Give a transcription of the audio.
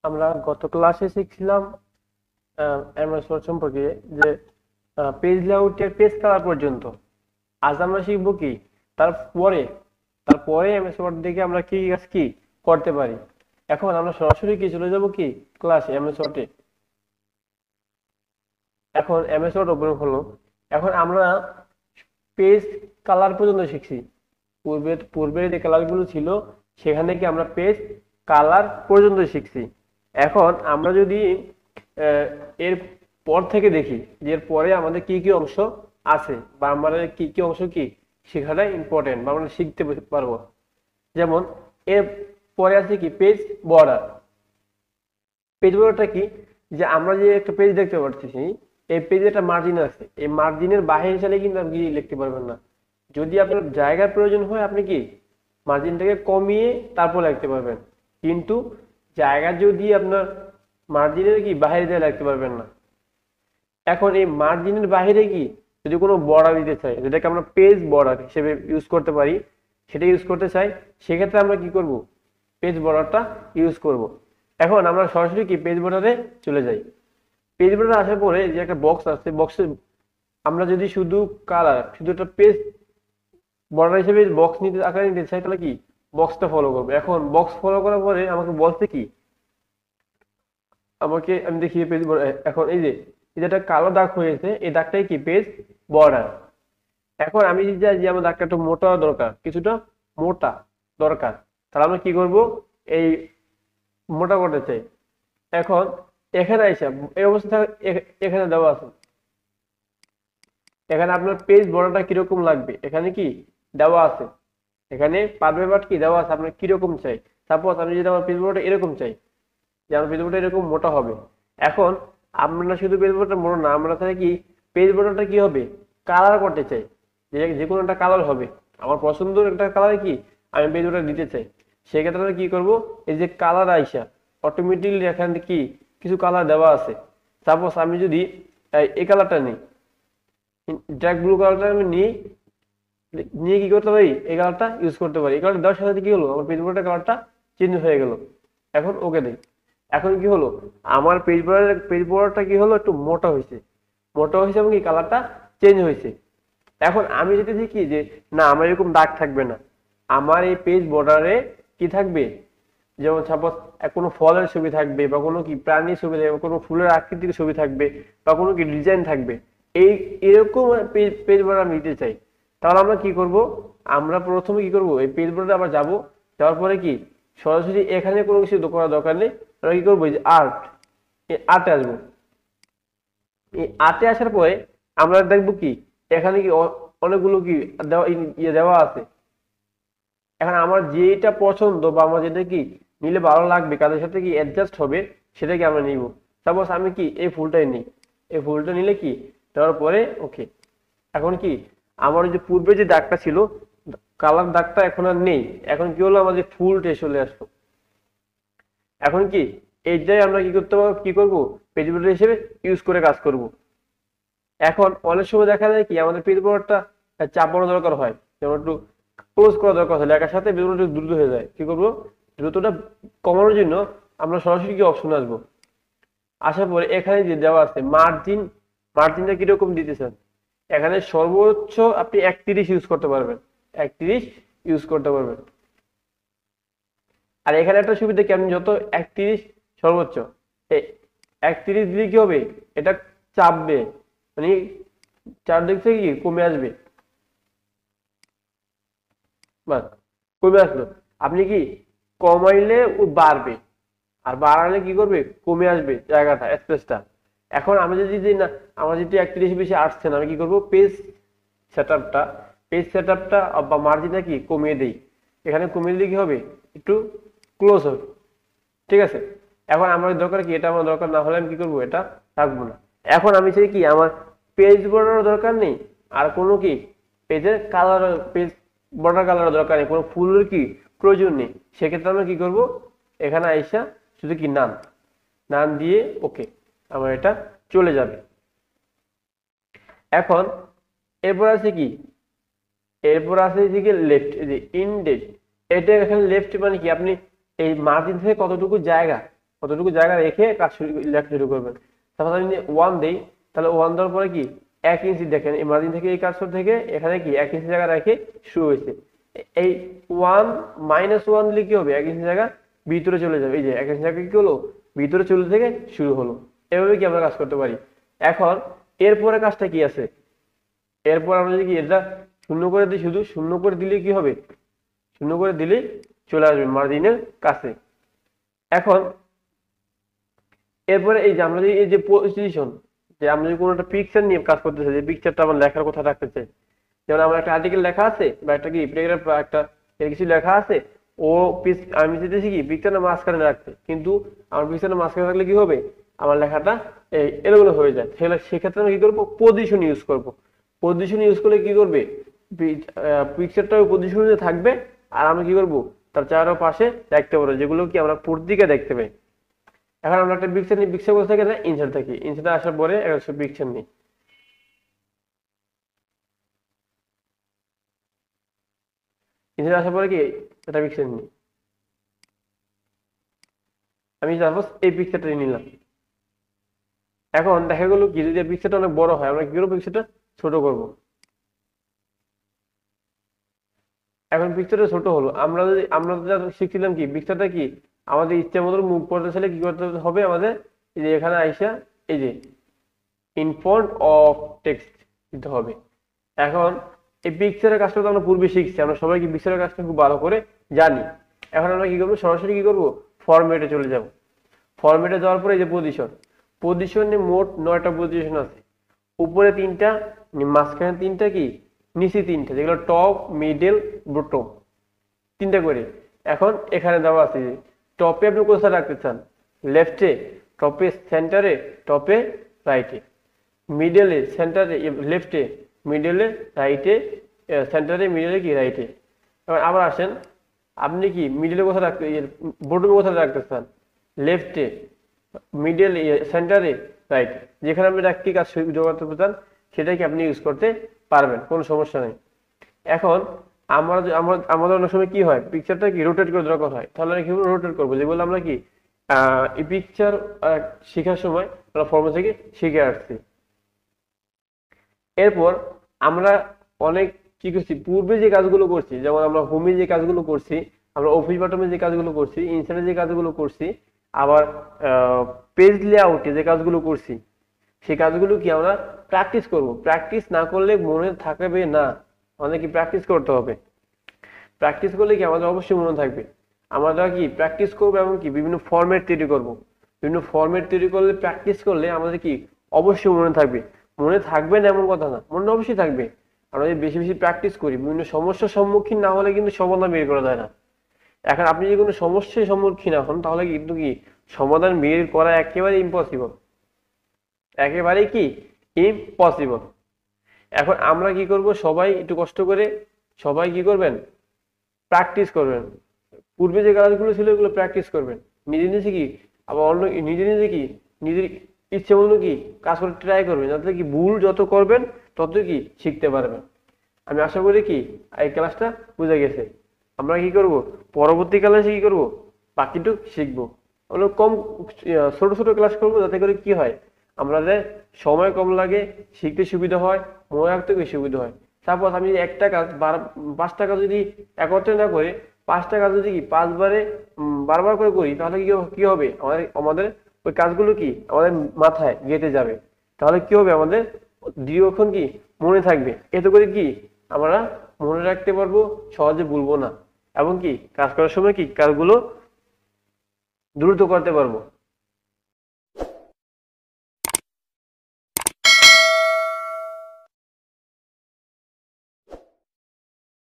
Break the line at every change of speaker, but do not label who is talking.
আমরা গত ক্লাসে শিখছিলাম এমএস ওয়ার্ড সম্পর্কে যে পেজ লেআউটের পেজ কালার পর্যন্ত। আজ আমরা শিখবো কি তারপরে তারপরে এমএস ওয়ার্ড দেখে আমরা কি কাজ কি করতে পারি। এখন আমরা সরাসরি কি চলে যাব কি ক্লাস এমএস ওয়ার্ডে। এখন এমএস ওয়ার্ড ওপেন হলো। এখন আমরা পেজ কালার পর্যন্ত শিখছি। পূর্বের যে কালারগুলো ছিল সেখানে কি আমরা পেজ কালার পর্যন্ত শিখছি। এখন আমরা যদি এর পর থেকে দেখি যে এর পরে আমাদের কি কি অংশ আছে বা আমাদের কি কি অংশ কি শেখাটা ইম্পর্টেন্ট বা আমরা শিখতে পারবো। যেমন এর পরে আছে কি পেজ বর্ডার। পেজ বর্ডারটা কি, যে আমরা যে একটা পেজ দেখতে পাচ্ছি এই পেজে একটা মার্জিন আছে, এই মার্জিনের বাইরে চাইলে কিন্তু আপনি লিখতে পারবেন না। যদি আপনার জায়গার প্রয়োজন হয় আপনি কি মার্জিনটাকে কমিয়ে তারপর লিখতে পারবেন, কিন্তু জায়গা যদি আপনার মার্জিনের কি বাইরে দিয়ে লিখতে পারবেন না। এখন এই মার্জিনের বাইরে কি যদি কোনো বর্ডার দিতে চাই, যেটাকে আমরা পেজ বর্ডার হিসেবে ইউজ করতে পারি, সেটা ইউজ করতে চাই, সেক্ষেত্রে আমরা কি করব, পেজ বর্ডারটা ইউজ করব। এখন আমরা সরাসরি কি পেজ বর্ডারে চলে যাই। পেজ বর্ডারে আসার পরে যে একটা বক্স আছে, বক্সে আমরা যদি শুধু কালার শুধু একটা পেজ বর্ডার হিসেবে বক্স নিতে আকারে নিতে চাই, তাহলে কি বক্সটা ফলো করবো। এখন বক্স ফলো করার পরে আমাকে বলতে কি, আমাকে আমি দেখি পেজ বর্ডার। এখন এই যে যেটা কালো দাগ হয়েছে এই দাগটাই কি পেজ বর্ডার। এখন আমি যদি চাই যে আমার দাগটা একটু মোটা দরকার, কিছুটা মোটা দরকার, তাহলে আমরা কি করব, এই মোটা করতে চাই। এখন এখানে আইসা এই অবস্থা এখানে দেওয়া আছে, এখানে আপনার পেজ বর্ডারটা কিরকম লাগবে এখানে কি দেওয়া আছে, এখানে পারবে বাট কি দেওয়া আছে আপনার কিরকম চাই। সাপোজ আমি যদি আমার পেজ বর্ডারটা এরকম চাই, যে আমার পেজ বর্ডারটা এরকম মোটা হবে। এখন আমরা শুধু পেজ বর্ডারটা মোটা না, আমরা তাহলে কি পেজ বর্ডারটা কি হবে কালার করতে চাই, যে যে কোনো একটা কালার হবে, আমার পছন্দের একটা কালার কি আমি পেজ বর্ডার দিতে চাই। সেক্ষেত্রে আমরা কি করব, এই যে কালার আইসা অটোমেটিকলি এখানে কি কিছু কালার দেওয়া আছে। সাপোজ আমি যদি এই কালারটা নিই, ডার্ক ব্লু কালারটা আমি নিয়ে নিয়ে কি করতে পারি, এই কালারটা ইউজ করতে পারি। এই কালারটা দেওয়ার সাথে সাথে কি হলো, আমার পেজ বর্ডারের কালারটা চেঞ্জ হয়ে গেল। এখন ওকে দেই। এখন কি হলো, আমার পেজ বর্ডারটা কি হলো একটু মোটা হয়েছে, মোটা হয়েছে এবং কি কালারটা চেঞ্জ হয়েছে। এখন আমি যেটা দেখি যে না আমার এরকম দাগ থাকবে না, আমার এই পেজ বর্ডারে কি থাকবে, যেমন সাপোজ কোনো ফলের ছবি থাকবে বা কোনো কি প্রাণীর ছবি থাকবে, কোনো ফুলের আকৃতির ছবি থাকবে বা কোনো কি ডিজাইন থাকবে, এই এরকম পেজ বর্ডার আমি নিতে চাই। তাহলে আমরা কি করব, আমরা প্রথমে কি করব, এই পেজ বর্ডারে আবার যাব, যাওয়ার পরে কি সরাসরি এখানে কোনো কিছু করার দরকার নেই, আমরা কি করবো, যে আর্ট, এই আর্টে আসবো। এই আর্টে আসার পরে আমরা দেখবো কি এখানে কি অনেকগুলো কি দেওয়া ইয়ে দেওয়া আছে। এখন আমার যেটা পছন্দ বা আমার যেটা কি নিলে ভালো লাগবে, কাদের সাথে কি অ্যাডজাস্ট হবে, সেটাকে আমরা নিব। সাপোজ আমি কি এই ফুলটাই নিই, এই ফুলটা নিলে কি দেওয়ার পরে ওকে। এখন কি আমার যে পূর্বে যে দাগটা ছিল, কালার দাগটা এখন আর নেই, এখন কি হলো আমাদের ফুলটা চলে আসলো। এখন কি এইটাই আমরা কি করতে পারবো, কি করব, পেজ বর্ডার হিসেবে ইউজ করে কাজ করব। এখন অনেক সময় দেখা যায় কি আমাদের পেজ বর্ডারটা চাপানো দরকার হয়, যেমন একটু ক্লোজ করা দরকার হয়, লেখার সাথে পেজ বর্ডারটা দ্রুত হয়ে যায়। কি করব, দ্রুতটা কমানোর জন্য আমরা সরাসরি কি অপশন আসবো। আসার পরে এখানে যে দেওয়া আছে মার্জিন, মার্জিনটা কিরকম দিতেছেন, এখানে সর্বোচ্চ আপনি 31 ইউজ করতে পারবেন, 31 ইউজ করতে পারবেন। আর এখানে একটা সুবিধা কি, আপনি যত 31 সর্বোচ্চ, এই 31 দিলে কি হবে, এটা চাপবে, মানে চারদিক থেকে কি কমে আসবে, বাস কমে আসলো। আপনি কি কমাইলে ও বাড়বে, আর বাড়ালে কি করবে কমে আসবে জায়গাটা, স্পেসটা। এখন আমি যদি না আমার যদি 31 বেশি আসছে না, আমি কি করব, সেটআপটা পেজ সেটআপটা বা মার্জিনটা কি কমিয়ে দেই। এখানে কমিয়ে দিলে কি হবে, একটু ক্লোজ হবে। ঠিক আছে। এখন আমার দরকার কি, এটা আমার দরকার না হলে আমি কি করবো, এটা রাখবো না। এখন আমি চাই কি আমার পেজ বর্ডার দরকার নেই, আর কোনো কি পেজের কালার, পেজ বর্ডার কালার দরকার নেই, কোনো ফুলের কি প্রয়োজন নেই। সেক্ষেত্রে আমরা কি করব, এখানে আইসা শুধু কি নাম, নাম দিয়ে ওকে, আমার এটা চলে যাবে। এখন এরপর আছে কি, এরপর আছে যে লেফট, এই যে ইনডেট, এটা এখানে লেফট মানে কি আপনি এই মার্জিন থেকে কতটুকু জায়গা অতটুকু জায়গা রেখে কাজ লেখা শুরু করবেন। তারপর আমি 1 দেই, তাহলে 1 দেওয়ার পরে কি 1 ইঞ্চি দেখেন এই মার্জিন থেকে এই কার্সর থেকে এখানে কি 1 ইঞ্চি জায়গা রেখে শুরু হয়েছে। এই 1 -1 দিলে কি হবে, 1 ইঞ্চি জায়গা ভিতরে চলে যাবে। এই যে 1 ইঞ্চি জায়গা কি হলো, ভিতরে চলে থেকে শুরু হলো। এভাবে কি আমরা কাজ করতে পারি। এখন এরপরে কাজটা কি আছে, এরপর আমরা যদি কি এটা শূন্য করে দিই, শুধু শূন্য করে দিলে কি হবে, শূন্য করে দিলে চলে আসবে মার্জিনের কাছে। এখন এরপরে এই যে আমরা যদি এই যে পজিশন, যে আমরা যদি কোনো একটা পিকচার নিয়ে কাজ করতে চাই, যে পিকচারটা আমার লেখার কথা রাখতে চাই, যেমন আমার একটা আর্টিকেল লেখা আছে বা একটা কি প্যারাগ্রাফ বা একটা কিছু লেখা আছে, ও আমি চাইতেছি কি পিকচারের মাঝখানে রাখতে, কিন্তু আমার পিকচারের মাঝখানে রাখলে কি হবে, আমার লেখাটা এলোমেলো হয়ে যায়। সেক্ষেত্রে আমি কি করবো, পজিশন ইউজ করব। পজিশন ইউজ করলে কি করবে, পিকচারটা ওই পজিশনে থাকবে, আর আমি কি করব, তার চারপাশে দেখতে পারবো, যেগুলো কি আমরা পূর্ব দেখতে পাই। এখন আমরা একটা পিকচার নিই, পিকচার কোথা থেকে ইনসার্ট থাকি, ইনসার্টে আসার পরে একটা পিকচার নিই। ইনসার্টে আসার পরে কি একটা পিকচার নিই, আমি সাপোজ এই পিকচারটা নিলাম। এখন দেখা গেল কি, যদি পিকচারটা অনেক বড় হয়, আমরা কি করবো, পিকচারটা ছোট করব। এখন পিকচারটা ছোট হলো, আমরা যা শিখছিলাম কি, পিকচারটা কি আমাদের ইচ্ছা মতো মুভ করতে চাইলে কি করতে হবে, আমাদের এই যে এখানে আইসা এই যে ইন ফন্ট অফ টেক্সট দিতে হবে। এখন এই পিকচারের কাজটা তো আমরা পূর্বে শিখছি, আমরা সবাই কি পিকচারের কাজটা খুব ভালো করে জানি। এখন আমরা কি করবো, সরাসরি কি করবো, ফরম্যাটে চলে যাব। ফরম্যাটে যাওয়ার পরে এই যে পজিশন, পজিশনে মোট 9টা পজিশন আছে। উপরে 3টা, মাঝখানে 3টা, কি নিচে 3টা, যেগুলো টপ, মিডল, বটম, 3টা করে। এখন এখানে দেওয়া আছে যে টপে আপনি কোথায় রাখতে চান, লেফটে, টপে সেন্টারে, টপে রাইটে, মিডলে সেন্টারে লেফটে, মিডলে রাইটে, সেন্টারে মিডলে কি রাইটে। এবার আবার আসেন, আপনি কি মিডলে কোথায় রাখতে, বটমে কোথায় রাখতে চান, লেফটে, মিডল, সেন্টারে, রাইট, যেখানে আপনি রাখতে কাজ করতে চান সেটাই কি আপনি ইউজ করতে পারবেন, কোনো সমস্যা নেই। এখন আমাদের অনেক সময় কি হয়, পিকচারটা কি রোটেট করে দরকার হয়, তাহলে আমরা কিভাবে রোটেট করবো, যেগুলো আমরা কি এই পিকচার শেখার সময় আমরা ফর্মুলা থেকে শিখে আসছি। এরপর আমরা অনেক কি করছি, পূর্বে যে কাজগুলো করছি, যেমন আমরা হোমে যে কাজগুলো করছি, আমরা অফিস বটমে যে কাজগুলো করছি, ইনসার্টে যে কাজগুলো করছি, আবার পেজ লেআউটে যে কাজগুলো করছি, সেই কাজগুলো কি আমরা প্র্যাকটিস করব। প্র্যাকটিস না করলে মনে থাকবে না, আমাদের কি প্র্যাকটিস করতে হবে। প্র্যাকটিস করলে কি আমাদের অবশ্যই মনে থাকবে। আমরা কি প্র্যাকটিস করবো এবং কি বিভিন্ন ফরম্যাট তৈরি করব। বিভিন্ন ফরম্যাট তৈরি করলে, প্র্যাকটিস করলে আমাদের কি অবশ্যই মনে থাকবে। মনে থাকবে না এমন কথা না, মনে অবশ্যই থাকবে। আমরা যদি বেশি বেশি প্র্যাকটিস করি, বিভিন্ন সমস্যার সম্মুখীন না হলে কিন্তু সমাধান বের করা যায় না। এখন আপনি যদি কোনো সমস্যার সম্মুখীন হন, তাহলে কিন্তু কি সমাধান বের করা একেবারে ইম্পসিবল, একেবারেই কি ইম্পসিবল। এখন আমরা কি করব, সবাই একটু কষ্ট করে সবাই কি করবেন, প্র্যাকটিস করবেন। পূর্বে যে কাজগুলো ছিল এগুলো প্র্যাকটিস করবেন নিজে নিজে, কি আবার অন্য নিজে নিজে কি নিজের ইচ্ছে মতো কি কাজ করে ট্রাই করবেন, যাতে কি ভুল যত করবেন তত কি শিখতে পারবেন। আমি আশা করি কি এই ক্লাসটা বুঝে গেছে। আমরা কি করব, পরবর্তী ক্লাসে কি করব, বাকিটুক শিখবো। আমরা ছোট ছোট ক্লাস করব, যাতে করে কি হয়, আমাদের সময় কম লাগে, শিখতে সুবিধা হয়, মনে রাখতে সুবিধা হয়। সাপোজ আমি একটা কাজ 5টা কাজ যদি একত্রে না করে 5টা কাজ যদি কি 5বারে বারবার করে করি, তাহলে কি হবে, আমাদের ওই কাজগুলো কি আমাদের মাথায় গেঁথে যাবে। তাহলে কি হবে, আমাদের দীর্ঘক্ষণ কি মনে থাকবে। এতে করে কি আমরা মনে রাখতে পারবো, সহজে ভুলবো না, এবং কি কাজ করার সময় কি কাজগুলো দ্রুত করতে পারবো।